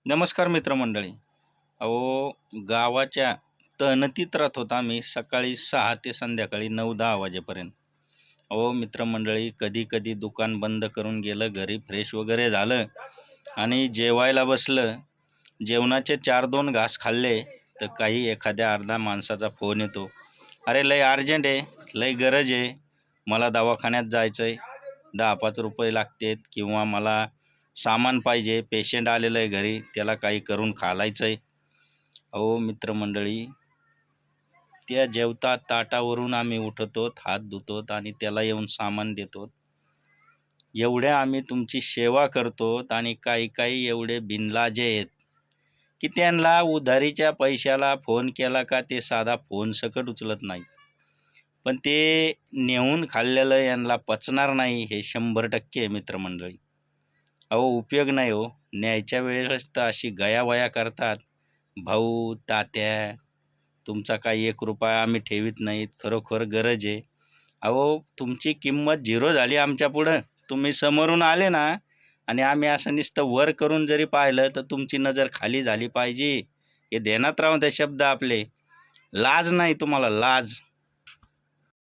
नमस्कार मित्रमंडळी. अहो, गावाच्या तळणतीत राहत होतो आम्ही सकाळी 6 ते संध्याकाळी 9-10 वाजेपर्यंत. अहो मित्रमंडळी, कधी-कधी दुकान बंद करून गेलं, घरी फ्रेश वगैरे झालं आणि जेवायला बसलं. जेवणाचे 4-2 घास खाल्ले, तर काही एखाद्या अर्धा माणसाचा फोन येतो. "अरे लय अर्जंट आहे, लय गरज आहे, मला दवाखान्यात जायचं आहे, 10-5 रुपये लागतात किंवा मला सामान पाहिजे, पेशंट आलेलं आहे घरी, त्याला काही करून घालायचं आहे." अहो मित्रमंडळी, त्या जेवता ताटावरून आम्ही उठतो, हात धुतो आणि त्याला येऊन सामान देतो. एवढ्या आम्ही तुमची सेवा करतो आणि काही काही एवढे बिनलाजे आहेत की त्यांना उधारीच्या पैशाला फोन केला का ते साधा फोन सकट उचलत नाही. पण ते नेऊन खाल्लेलं यांना पचणार नाही, हे 100% आहे मित्रमंडळी. अहो उपयोग नाही हो. न्यायच्या वेळेस तर अशी गयावया करतात. भाऊ, तात्या, तुमचा काही 1 रुपया आम्ही ठेवीत नाहीत. खरोखर गरज आहे. अहो तुमची किंमत झिरो झाली आमच्यापुढं. तुम्ही समोरून आले ना आणि आम्ही असं नुसतं वर करून जरी पाहिलं तर तुमची नजर खाली झाली पाहिजे. हे ध्यानात राहून ते शब्द आपले. लाज नाही तुम्हाला, लाज.